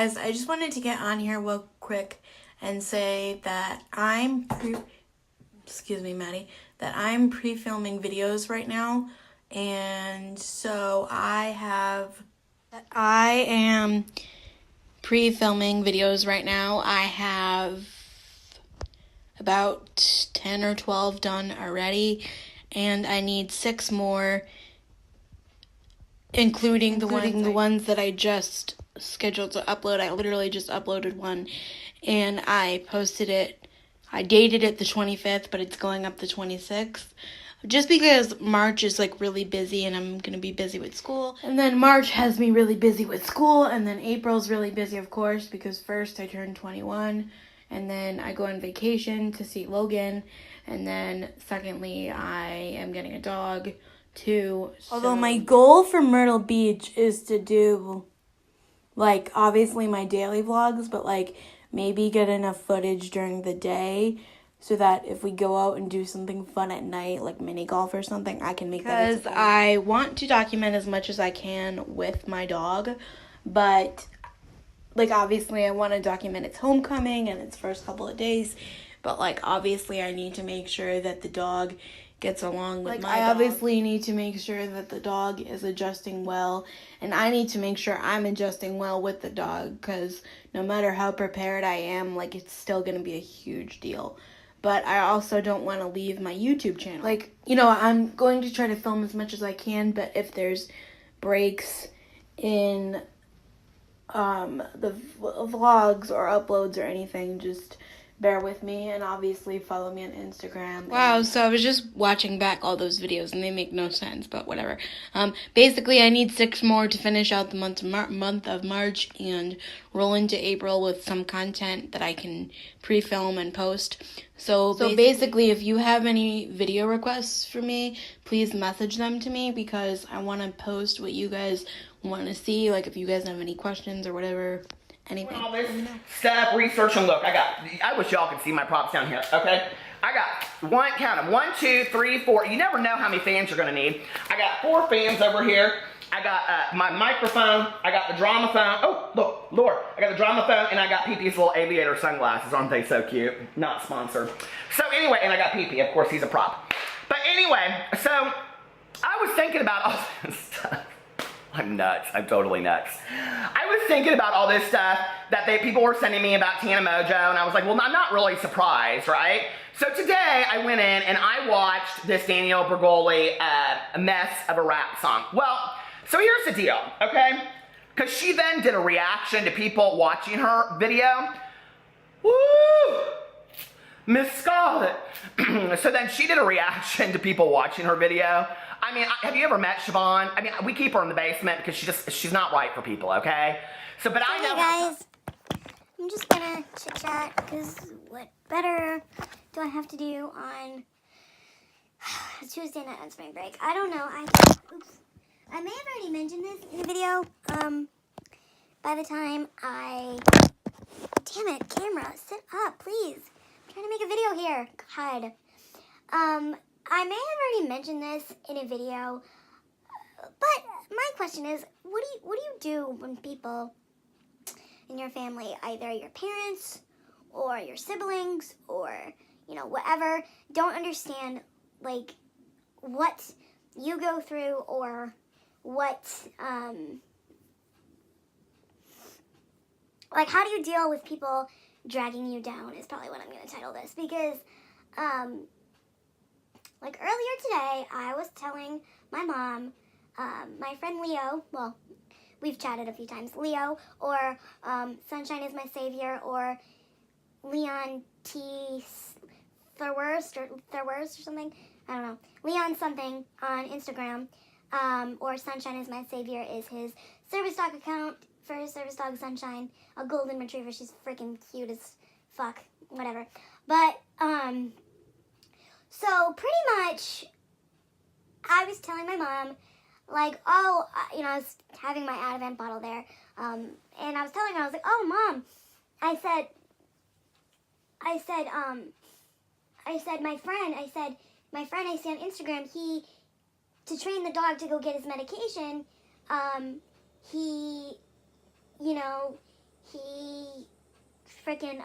guys, I just wanted to get on here real quick and say that excuse me, Maddie, that I'm pre-filming videos right now, and so I am pre-filming videos right now. I have about 10 or 12 done already, and I need 6 more, including the ones that I just scheduled to upload. I literally just uploaded one, and I posted it. I dated it the 25th, but it's going up the 26th. Just because March is like really busy and I'm going to be busy with school. And then March has me really busy with school. And then April's really busy, of course, because first I turned 21. And then I go on vacation to see Logan. And then secondly, I am getting a dog too. Although my goal for Myrtle Beach is to do, like, obviously my daily vlogs, but like maybe get enough footage during the day so that if we go out and do something fun at night, like mini golf or something, I can make that. Because I want to document as much as I can with my dog, but like obviously I want to document its homecoming and its first couple of days, but like obviously I need to make sure that the dog gets along with my dog. I obviously need to make sure that the dog is adjusting well, and I need to make sure I'm adjusting well with the dog, because no matter how prepared I am, like it's still going to be a huge deal. But I also don't want to leave my YouTube channel. Like, you know, I'm going to try to film as much as I can, but if there's breaks in the vlogs or uploads or anything, just bear with me, and obviously follow me on Instagram. Wow, so I was just watching back all those videos, and they make no sense, but whatever. Basically, I need 6 more to finish out the month of March and roll into April with some content that I can pre-film and post. So basically, if you have any video requests for me, please message them to me, because I want to post what you guys want to see, like if you guys have any questions or whatever. Anything. All this stuff, research, and look, I wish y'all could see my props down here, okay? I got, count them, 1, 2, 3, 4. You never know how many fans you're gonna need. I got 4 fans over here. I got my microphone. I got the drama phone. Oh, look, Lord. I got the drama phone, and I got PP's little aviator sunglasses. Aren't they so cute? Not sponsored. So anyway, and I got PP. Of course, he's a prop. But anyway, so I was thinking about all this stuff. I'm nuts. I'm totally nuts. I was thinking about all this stuff that people were sending me about Tana Mongeau, and I was like, well, I'm not really surprised, right? So today I went in and I watched this Danielle Bregoli mess of a rap song. Well, so here's the deal, okay? Because she then did a reaction to people watching her video. Woo! Miss Scarlett. So then she did a reaction to people watching her video. I mean, have you ever met Siobhan? I mean, we keep her in the basement because she's not right for people, okay? So, but I know. Hey guys, I'm just gonna chit chat because what better do I have to do on Tuesday night on spring break? I don't know. I may have already mentioned this in the video. By the time damn it, camera, sit up, please. I'm trying to make a video here. God. I may have already mentioned this in a video, but my question is, what do you do when people in your family, either your parents or your siblings or, you know, whatever, don't understand, like, what you go through or what, like, how do you deal with people dragging you down is probably what I'm going to title this, because, like earlier today, I was telling my mom, my friend Leo, well, we've chatted a few times, Leo, or Sunshine is My Savior, or Leon T. Thurworst or something, I don't know, Leon something on Instagram, or Sunshine is My Savior is his service dog account for his service dog Sunshine, a golden retriever. She's freaking cute as fuck, whatever, but, so pretty much, I was telling my mom, like, oh, you know, I was having my Ativan bottle there, and I was telling her, I was like, oh, Mom, I said, my friend I see on Instagram, to train the dog to go get his medication, he, you know, he freaking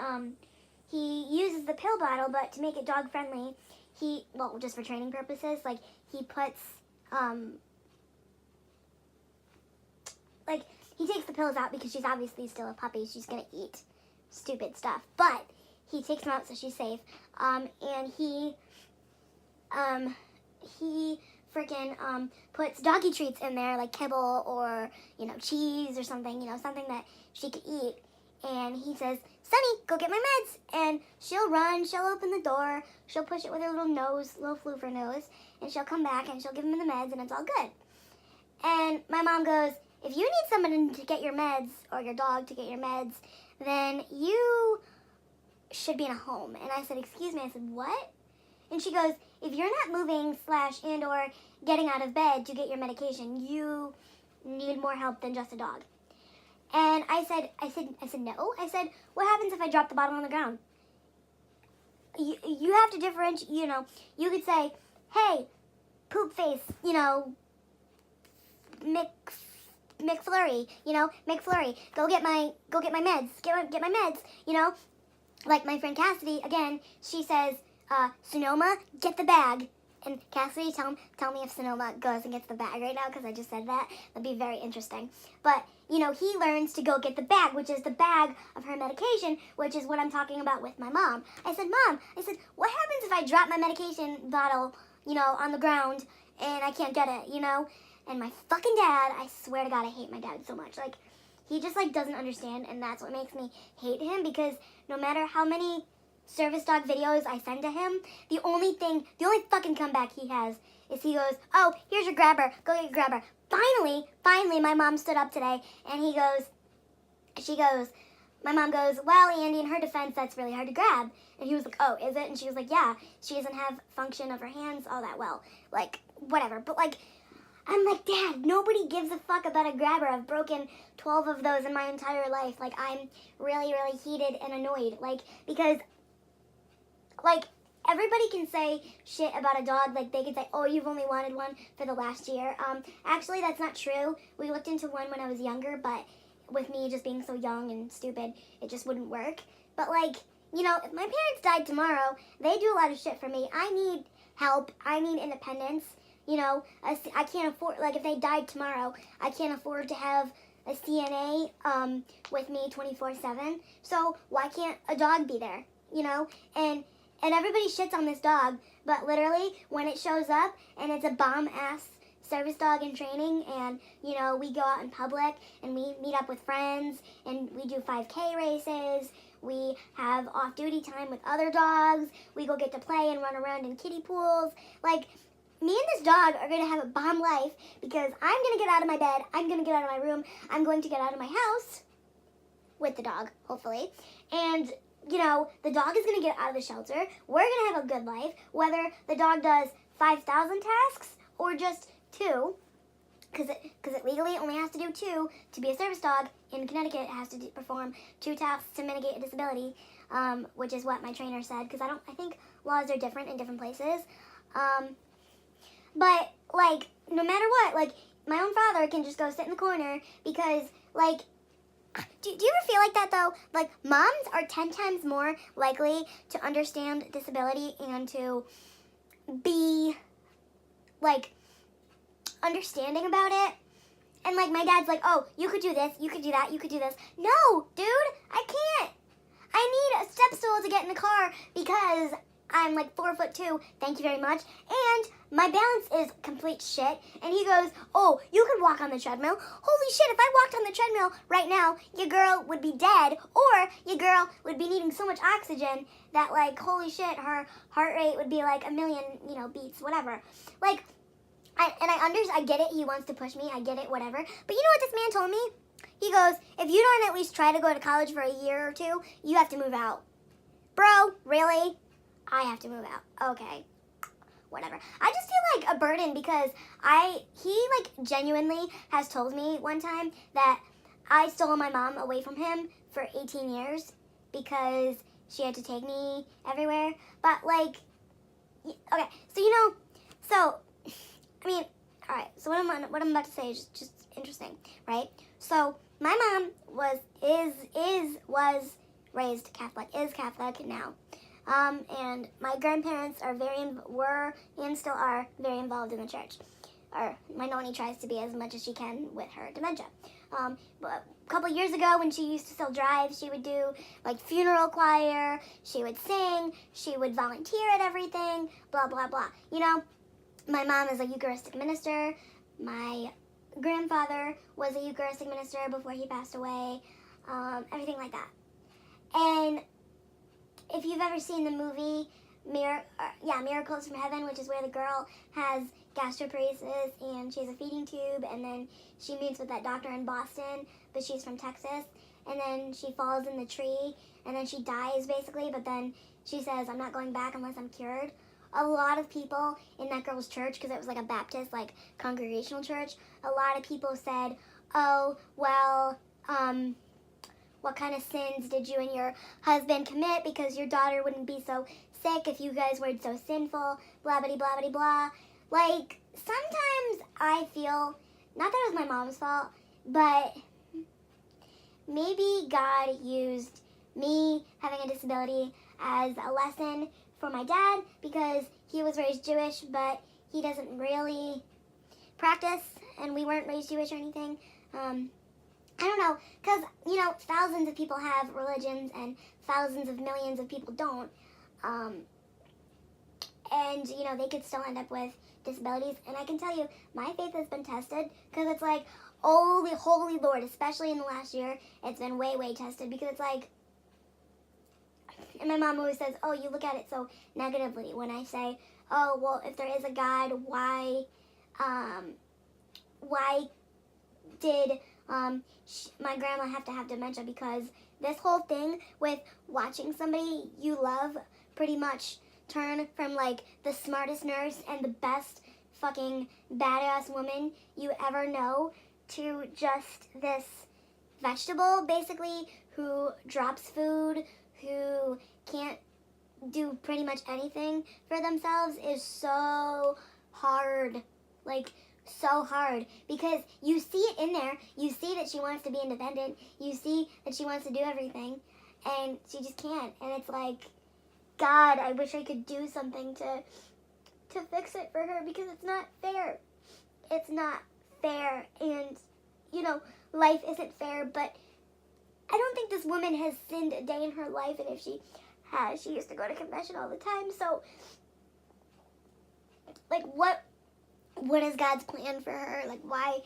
he uses the pill bottle, but to make it dog friendly, just for training purposes, like he puts like he takes the pills out because she's obviously still a puppy. She's gonna eat stupid stuff, but he takes them out so she's safe. And he freaking puts doggy treats in there, like kibble or cheese or something, something that she could eat. And he says, "Sunny, go get my meds." And she'll run, she'll open the door, she'll push it with her little floofer nose, and she'll come back and she'll give him the meds, and it's all good. And my mom goes, "If you need someone to get your meds, or your dog to get your meds, then you should be in a home." And I said, "Excuse me?" I said, "What?" And she goes, "If you're not moving / or getting out of bed to get your medication, you need more help than just a dog." And I said, "No." I said, "What happens if I drop the bottle on the ground?" You have to differentiate, you could say, "Hey, poop face, McFlurry, McFlurry, go get my meds, get my meds, Like my friend Cassidy, again, she says, "Sonoma, get the bag." And Cassidy, tell me if Sonoma goes and gets the bag right now, because I just said that. That'd be very interesting. But, he learns to go get the bag, which is the bag of her medication, which is what I'm talking about with my mom. I said, "Mom," "what happens if I drop my medication bottle, on the ground and I can't get it, And my fucking dad, I swear to God, I hate my dad so much. Like, he just, doesn't understand, and that's what makes me hate him, because no matter how many service dog videos I send to him, the only fucking comeback he has is he goes, "Oh, here's your grabber, go get your grabber." Finally, my mom stood up today, and my mom goes, "Well, Andy, in her defense, that's really hard to grab." And he was like, "Oh, is it?" And she was like, "Yeah, she doesn't have function of her hands all that well." Like, whatever. But, I'm like, "Dad, nobody gives a fuck about a grabber. I've broken 12 of those in my entire life." I'm really, really heated and annoyed. Because everybody can say shit about a dog. They can say, "Oh, you've only wanted one for the last year." Actually, that's not true. We looked into one when I was younger, but with me just being so young and stupid, it just wouldn't work. But, if my parents died tomorrow, they do a lot of shit for me. I need help. I need independence. I can't afford, if they died tomorrow, I can't afford to have a CNA with me 24/7. So why can't a dog be there? And everybody shits on this dog, but literally when it shows up and it's a bomb-ass service dog in training, and we go out in public and we meet up with friends and we do 5K races, we have off-duty time with other dogs, we go get to play and run around in kiddie pools, me and this dog are going to have a bomb life, because I'm going to get out of my bed, I'm going to get out of my room, I'm going to get out of my house with the dog, hopefully, and the dog is going to get out of the shelter. We're going to have a good life, whether the dog does 5,000 tasks or just 2, because it legally only has to do 2 to be a service dog. In Connecticut, it has to perform 2 tasks to mitigate a disability, which is what my trainer said, because I think laws are different in different places. But, no matter what, my own father can just go sit in the corner, because, do you ever feel like that, though? Moms are 10 times more likely to understand disability and to be, understanding about it. And, my dad's like, "Oh, you could do this, you could do that, you could do this." No, dude, I can't. I need a step stool to get in the car, because I'm 4'2", thank you very much, and my balance is complete shit. And he goes, "Oh, you could walk on the treadmill." Holy shit, if I walked on the treadmill right now, your girl would be dead, or your girl would be needing so much oxygen that, holy shit, her heart rate would be 1,000,000, beats, whatever. I get it, he wants to push me, I get it, whatever. But you know what this man told me? He goes, "If you don't at least try to go to college for a year or 2, you have to move out." Bro, really? I have to move out. Okay. Whatever. I just feel like a burden, because he genuinely has told me one time that I stole my mom away from him for 18 years because she had to take me everywhere. But okay, so alright, so what I'm about to say is just interesting, right? So my mom was raised Catholic, is Catholic now. And my grandparents were and still are very involved in the church. Or my nonni tries to be as much as she can with her dementia. But a couple years ago when she used to still drive, she would do like funeral choir, she would sing, she would volunteer at everything, blah, blah, blah. You know, my mom is a Eucharistic minister. My grandfather was a Eucharistic minister before he passed away. Everything like that. And if you've ever seen the movie Miracles from Heaven, which is where the girl has gastroparesis and she has a feeding tube, and then she meets with that doctor in Boston, but she's from Texas, and then she falls in the tree, and then she dies basically, but then she says, I'm not going back unless I'm cured. A lot of people in that girl's church, because it was like a Baptist, like congregational church, a lot of people said, oh, well, what kind of sins did you and your husband commit, because your daughter wouldn't be so sick if you guys weren't so sinful, blah, blah, blah, blah, blah. Like, sometimes I feel, not that it was my mom's fault, but maybe God used me having a disability as a lesson for my dad, because he was raised Jewish, but he doesn't really practice, and we weren't raised Jewish or anything. I don't know, because, you know, thousands of people have religions and thousands of millions of people don't. And, you know, they could still end up with disabilities. And I can tell you, my faith has been tested, because it's like, oh, the holy Lord, especially in the last year, it's been way, way tested, because it's like, and my mom always says, oh, you look at it so negatively when I say, oh, well, if there is a God, why did my grandma have to have dementia? Because this whole thing with watching somebody you love pretty much turn from like the smartest nurse and the best fucking badass woman you ever know to just this vegetable, basically, who drops food, who can't do pretty much anything for themselves, is so hard. Like, so hard, because you see it in there. You see that she wants to be independent. You see that she wants to do everything, and she just can't. And it's like, God, I wish I could do something to fix it for her, because it's not fair. It's not fair, and, you know, life isn't fair, but I don't think this woman has sinned a day in her life, and if she has, she used to go to confession all the time, so, like, what is God's plan for her? Like, why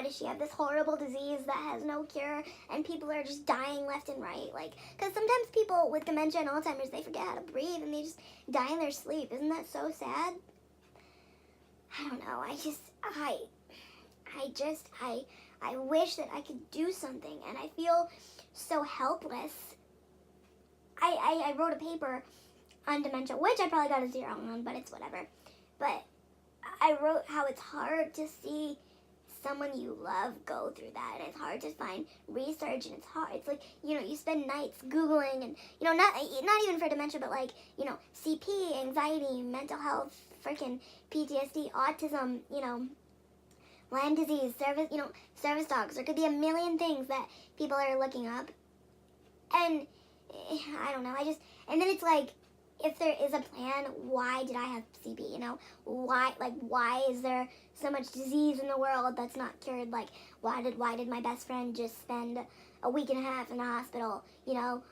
does she have this horrible disease that has no cure, and people are just dying left and right? Like, because sometimes people with dementia and Alzheimer's, they forget how to breathe, and they just die in their sleep. Isn't that so sad? I don't know. I wish that I could do something, and I feel so helpless. I wrote a paper on dementia, which I probably got a 0 on, but it's whatever. But I wrote how it's hard to see someone you love go through that, and it's hard to find research, and it's hard. It's like, you know, you spend nights Googling, and, you know, not even for dementia, but like, you know, CP, anxiety, mental health, freaking PTSD, autism, you know, Lyme disease, service dogs. There could be a million things that people are looking up. And I don't know, and then it's like, if there is a plan, why did I have CP, you know? Why is there so much disease in the world that's not cured? Like, why did my best friend just spend a week and a half in the hospital, you know?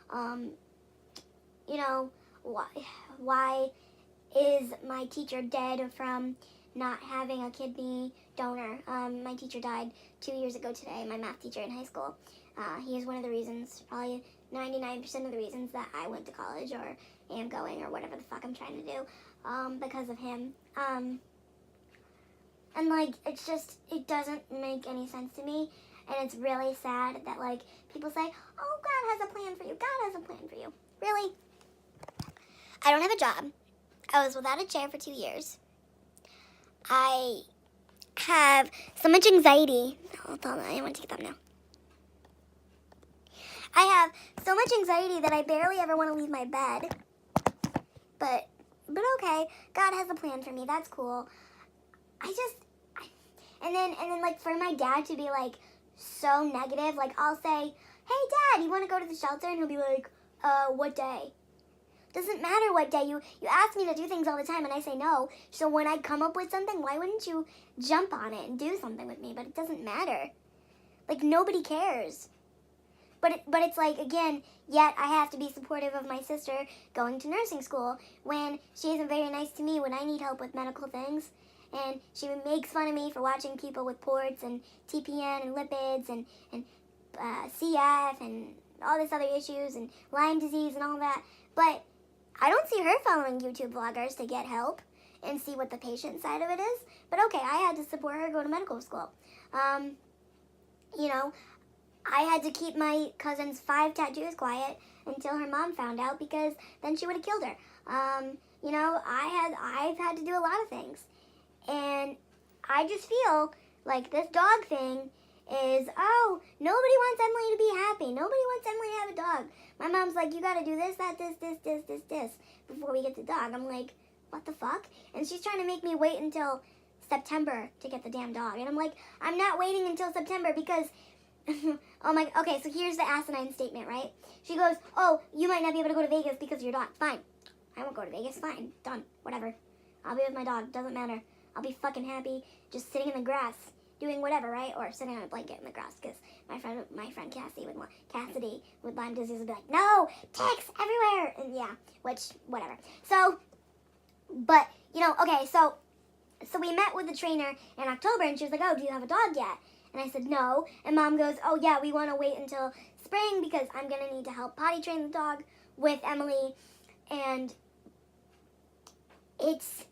Why is my teacher dead from not having a kidney donor? My teacher died 2 years ago today, my math teacher in high school. He is one of the reasons, probably 99% of the reasons that I went to college or am going or whatever the fuck I'm trying to do, because of him. And like, it's just, it doesn't make any sense to me, and it's really sad that like, people say, oh, God has a plan for you, God has a plan for you. Really? I don't have a job. I was without a chair for 2 years. I have so much anxiety. Hold on, I want to take that now. I have so much anxiety that I barely ever want to leave my bed. But okay, God has a plan for me. That's cool. And then like, for my dad to be like so negative. Like, I'll say, hey, Dad, you want to go to the shelter? And he'll be like, what day? Doesn't matter what day. You ask me to do things all the time, and I say no. So when I come up with something, why wouldn't you jump on it and do something with me? But it doesn't matter. Like, nobody cares. But it's like, again, yet I have to be supportive of my sister going to nursing school when she isn't very nice to me when I need help with medical things. And she makes fun of me for watching people with ports and TPN and lipids and CF and all this other issues and Lyme disease and all that. But I don't see her following YouTube vloggers to get help and see what the patient side of it is. But okay, I had to support her go to medical school. You know, I had to keep my cousin's 5 tattoos quiet until her mom found out, because then she would have killed her. You know, I've had to do a lot of things. And I just feel like this dog thing is, oh, nobody wants Emily to be happy. Nobody wants Emily to have a dog. My mom's like, you got to do this, that, this before we get the dog. I'm like, what the fuck? And she's trying to make me wait until September to get the damn dog. And I'm like, I'm not waiting until September because, oh my, okay, so here's the asinine statement, right? She goes, oh, you might not be able to go to Vegas because of your dog. Fine. I won't go to Vegas. Fine. Done. Whatever. I'll be with my dog. Doesn't matter. I'll be fucking happy just sitting in the grass doing whatever, right? Or sitting on a blanket in the grass, because my friend Cassidy with Lyme disease would be like, no, ticks everywhere. And yeah, which, whatever. So, but, you know, okay, so we met with the trainer in October, and she was like, oh, do you have a dog yet? And I said, no. And Mom goes, oh, yeah, we want to wait until spring because I'm going to need to help potty train the dog with Emily. And it's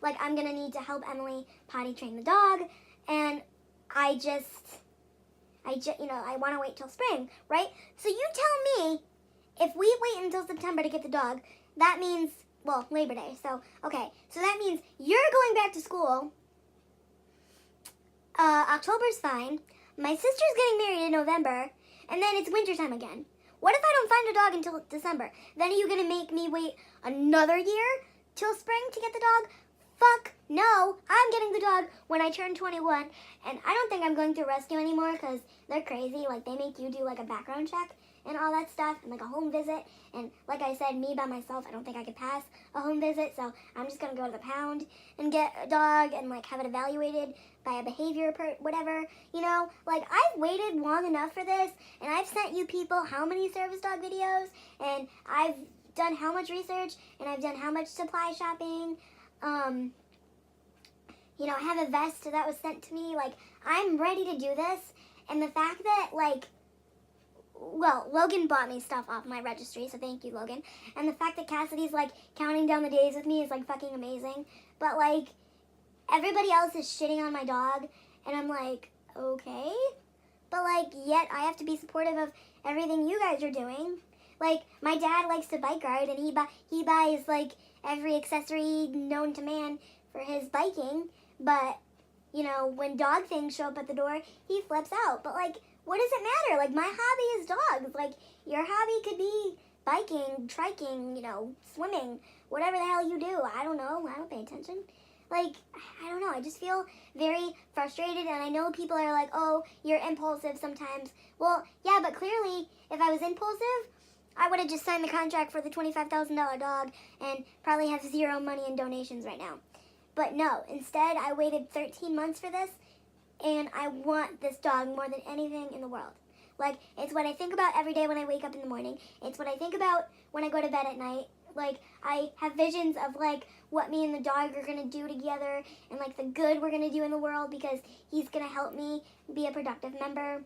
like, I'm going to need to help Emily potty train the dog. And I you know, I want to wait till spring, right? So you tell me, if we wait until September to get the dog, that means, well, Labor Day. So, okay. So that means you're going back to school. October's fine. My sister's getting married in November. And then it's wintertime again. What if I don't find a dog until December? Then are you going to make me wait another year till spring to get the dog? Fuck no. I'm getting the dog when I turn 21. And I don't think I'm going through rescue anymore because they're crazy. Like, they make you do, like, a background check and all that stuff and, like, a home visit. And like I said, me by myself, I don't think I could pass a home visit. So I'm just going to go to the pound and get a dog and, like, have it evaluated by a behavior whatever, you know, like, I've waited long enough for this, and I've sent you people how many service dog videos, and I've done how much research, and I've done how much supply shopping. You know, I have a vest that was sent to me. Like, I'm ready to do this, and the fact that, like, well, Logan bought me stuff off my registry, so thank you, Logan, and the fact that Cassidy's, like, counting down the days with me is, like, fucking amazing, but, like, everybody else is shitting on my dog, and I'm like, okay, but, like, yet I have to be supportive of everything you guys are doing. Like, my dad likes to bike ride, and he buys, like, every accessory known to man for his biking, but, you know, when dog things show up at the door, he flips out. But, like, what does it matter? Like, my hobby is dogs. Like, your hobby could be biking, triking, you know, swimming, whatever the hell you do. I don't know. I don't pay attention. Like, I don't know. I just feel very frustrated, and I know people are like, oh, you're impulsive sometimes. Well, yeah, but clearly, if I was impulsive, I would have just signed the contract for the $25,000 dog and probably have zero money in donations right now. But no, instead, I waited 13 months for this, and I want this dog more than anything in the world. Like, it's what I think about every day when I wake up in the morning. It's what I think about when I go to bed at night. Like, I have visions of, like, what me and the dog are going to do together and, like, the good we're going to do in the world because he's going to help me be a productive member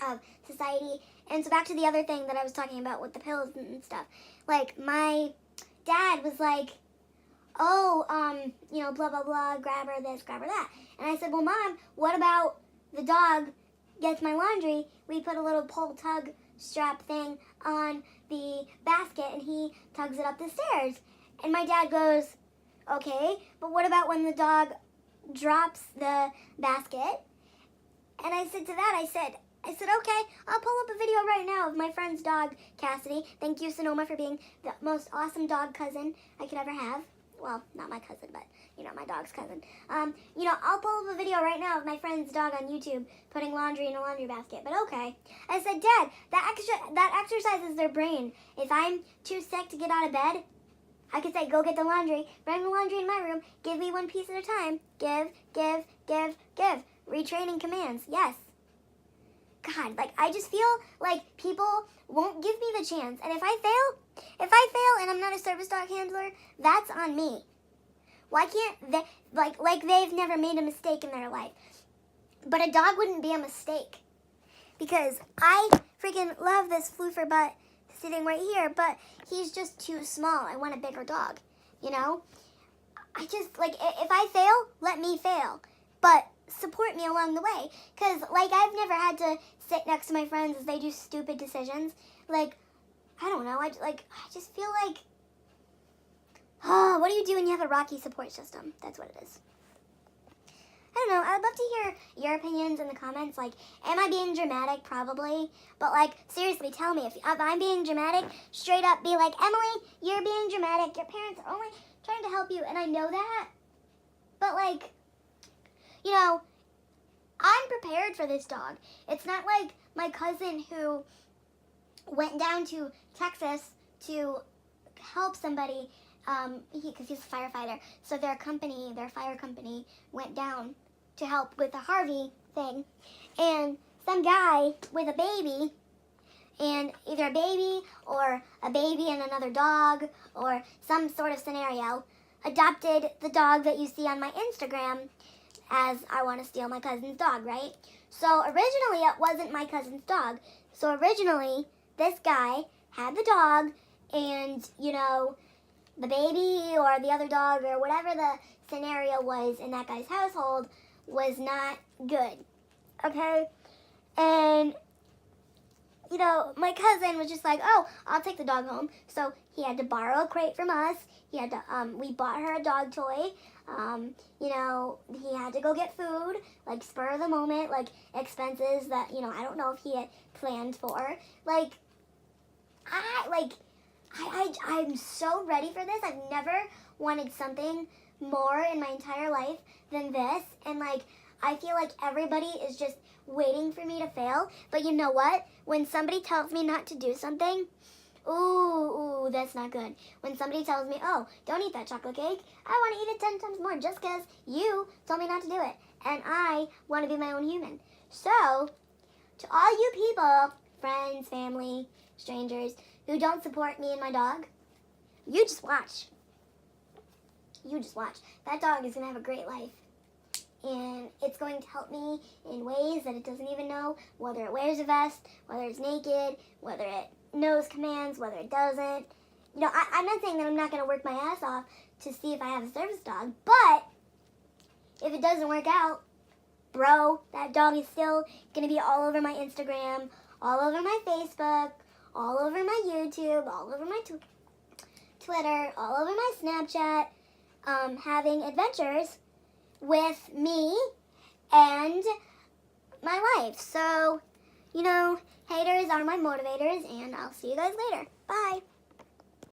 of society. And so back to the other thing that I was talking about with the pills and stuff. Like, my dad was like, oh, you know, blah, blah, blah, grab her this, grab her that. And I said, well, Mom, what about the dog gets my laundry? We put a little pull tug strap thing on the basket and he tugs it up the stairs. And my dad goes, okay, but what about when the dog drops the basket? And I said to that, I said, okay, I'll pull up a video right now of my friend's dog, Cassidy. Thank you, Sonoma, for being the most awesome dog cousin I could ever have. well, not my cousin, but, you know, my dog's cousin. You know, I'll pull up a video right now of my friend's dog on YouTube putting laundry in a laundry basket, but okay. I said, Dad, that exercises their brain. If I'm too sick to get out of bed, I could say, go get the laundry, bring the laundry in my room, give me one piece at a time, give, give, give, give. Retraining commands, yes. God, like, I just feel like people won't give me the chance. And if I fail and I'm not a service dog handler, that's on me. Why can't they, like they've never made a mistake in their life. But a dog wouldn't be a mistake. Because I freaking love this floofer butt sitting right here, but he's just too small. I want a bigger dog, you know? I just, like, if I fail, let me fail. But support me along the way. Because, like, I've never had to sit next to my friends as they do stupid decisions. Like, I don't know. I just feel like, oh, what do you do when you have a rocky support system? That's what it is. I don't know. I'd love to hear your opinions in the comments. Like, am I being dramatic? Probably. But, like, seriously, tell me. If I'm being dramatic, straight up be like, Emily, you're being dramatic. Your parents are only trying to help you. And I know that. But, like, you know, I'm prepared for this dog. It's not like my cousin who went down to Texas to help somebody, because he's a firefighter. So their fire company, went down to help with the Harvey thing. And some guy with a baby, and either a baby or a baby and another dog or some sort of scenario, adopted the dog that you see on my Instagram as I want to steal my cousin's dog, right? So originally it wasn't my cousin's dog. So originally this guy had the dog, and, you know, the baby or the other dog or whatever the scenario was in that guy's household was not good, okay? And, you know, my cousin was just like, oh, I'll take the dog home. So he had to borrow a crate from us. He had to, we bought her a dog toy. You know, he had to go get food, like, spur of the moment, like, expenses that, you know, I don't know if he had planned for. Like, I'm so ready for this. I've never wanted something more in my entire life than this. And, like, I feel like everybody is just waiting for me to fail. But you know what? When somebody tells me not to do something, ooh, that's not good. When somebody tells me, oh, don't eat that chocolate cake, I want to eat it 10 times more just because you told me not to do it. And I want to be my own human. So, to all you people, friends, family, strangers, who don't support me and my dog, you just watch. You just watch. That dog is going to have a great life. And it's going to help me in ways that it doesn't even know, whether it wears a vest, whether it's naked, whether it knows commands, whether it doesn't. You know, I'm not saying that I'm not going to work my ass off to see if I have a service dog, but if it doesn't work out, bro, that dog is still going to be all over my Instagram, all over my Facebook, all over my YouTube, all over my Twitter, all over my Snapchat, having adventures with me and my life. So, you know, haters are my motivators, and I'll see you guys later. Bye.